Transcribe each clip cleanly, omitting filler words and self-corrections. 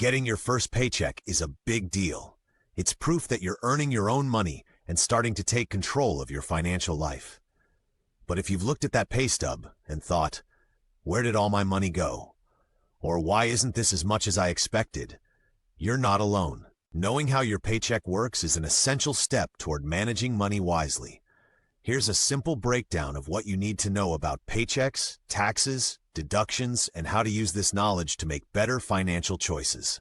Getting your first paycheck is a big deal. It's proof that you're earning your own money and starting to take control of your financial life. But if you've looked at that pay stub and thought, where did all my money go? Or why isn't this as much as I expected? You're not alone. Knowing how your paycheck works is an essential step toward managing money wisely. Here's a simple breakdown of what you need to know about paychecks, taxes, deductions, and how to use this knowledge to make better financial choices.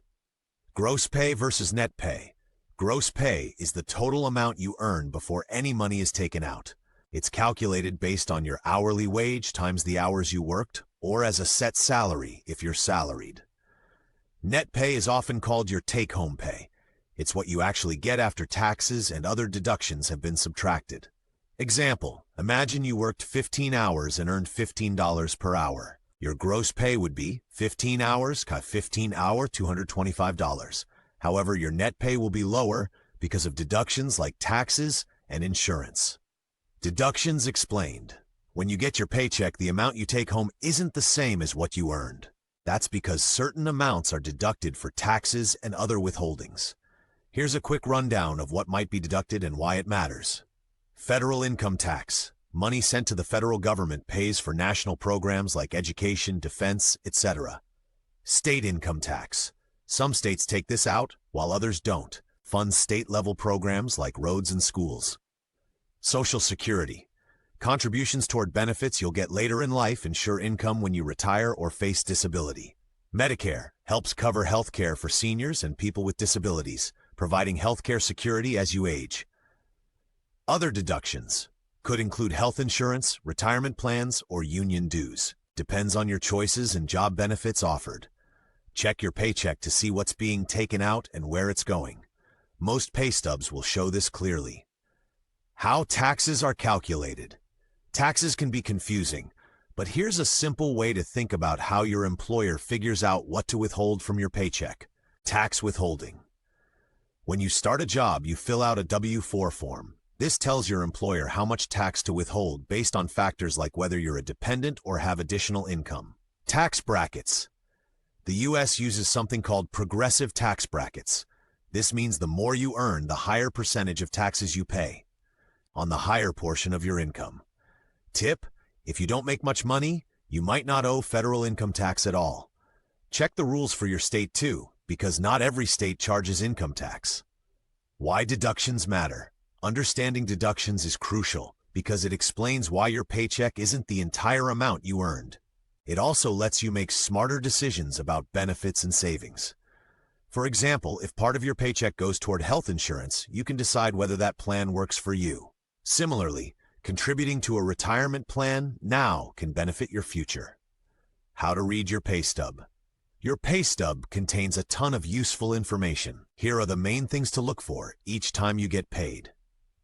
Gross pay versus net pay. Gross pay is the total amount you earn before any money is taken out. It's calculated based on your hourly wage times the hours you worked, or as a set salary if you're salaried. Net pay is often called your take-home pay. It's what you actually get after taxes and other deductions have been subtracted. Example, imagine you worked 15 hours and earned $15 per hour. Your gross pay would be 15 hours, 15 hour, $225. However, your net pay will be lower because of deductions like taxes and insurance. Deductions explained. When you get your paycheck, the amount you take home isn't the same as what you earned. That's because certain amounts are deducted for taxes and other withholdings. Here's a quick rundown of what might be deducted and why it matters. Federal income tax. Money sent to the federal government pays for national programs like education, defense, etc. State income tax. Some states take this out, while others don't. Funds state-level programs like roads and schools. Social Security. Contributions toward benefits you'll get later in life ensure income when you retire or face disability. Medicare helps cover health care for seniors and people with disabilities, providing health care security as you age. Other deductions could include health insurance, retirement plans, or union dues. Depends on your choices and job benefits offered. Check your paycheck to see what's being taken out and where it's going. Most pay stubs will show this clearly. How taxes are calculated. Taxes can be confusing, but here's a simple way to think about how your employer figures out what to withhold from your paycheck. Tax withholding. When you start a job, you fill out a W-4 form. This tells your employer how much tax to withhold based on factors like whether you're a dependent or have additional income. Tax brackets. The U.S. uses something called progressive tax brackets. This means the more you earn, the higher percentage of taxes you pay on the higher portion of your income. Tip: if you don't make much money, you might not owe federal income tax at all. Check the rules for your state too, because not every state charges income tax. Why deductions matter. Understanding deductions is crucial because it explains why your paycheck isn't the entire amount you earned. It also lets you make smarter decisions about benefits and savings. For example, if part of your paycheck goes toward health insurance, you can decide whether that plan works for you. Similarly, contributing to a retirement plan now can benefit your future. How to read your pay stub. Your pay stub contains a ton of useful information. Here are the main things to look for each time you get paid.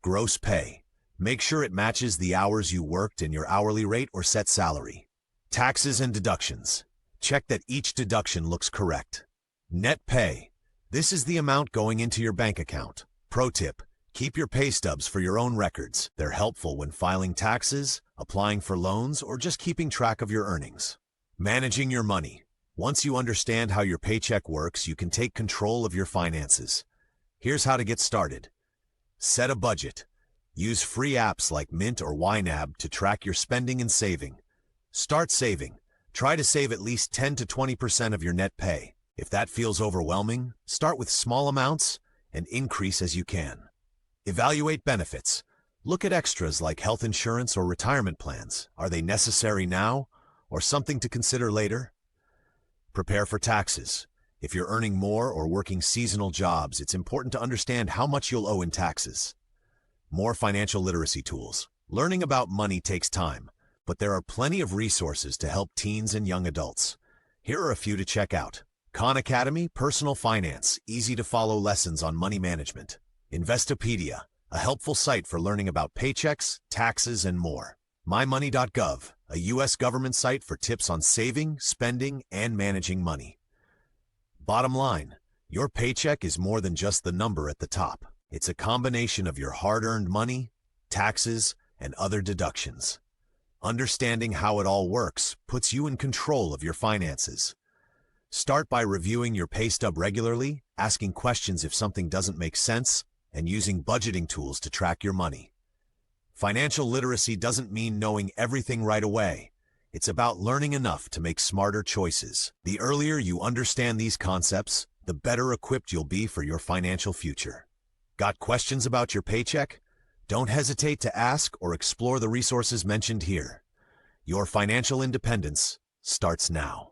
Gross pay. Make sure it matches the hours you worked and your hourly rate or set salary. Taxes and deductions. Check that each deduction looks correct. Net pay. This is the amount going into your bank account. Pro tip: keep your pay stubs for your own records. They're helpful when filing taxes, applying for loans, or just keeping track of your earnings. Managing your money. Once you understand how your paycheck works, you can take control of your finances. Here's how to get started. Set a budget. Use free apps like Mint or YNAB to track your spending and saving. Start saving. Try to save at least 10 to 20% of your net pay. If that feels overwhelming, start with small amounts and increase as you can. Evaluate benefits. Look at extras like health insurance or retirement plans. Are they necessary now or something to consider later? Prepare for taxes. If you're earning more or working seasonal jobs, it's important to understand how much you'll owe in taxes. More financial literacy tools. Learning about money takes time, but there are plenty of resources to help teens and young adults. Here are a few to check out. Khan Academy, Personal Finance, easy-to-follow lessons on money management. Investopedia, a helpful site for learning about paychecks, taxes, and more. MyMoney.gov, a U.S. government site for tips on saving, spending, and managing money. Bottom line, your paycheck is more than just the number at the top. It's a combination of your hard-earned money, taxes, and other deductions. Understanding how it all works puts you in control of your finances. Start by reviewing your pay stub regularly, asking questions if something doesn't make sense, and using budgeting tools to track your money. Financial literacy doesn't mean knowing everything right away. It's about learning enough to make smarter choices. The earlier you understand these concepts, the better equipped you'll be for your financial future. Got questions about your paycheck? Don't hesitate to ask or explore the resources mentioned here. Your financial independence starts now.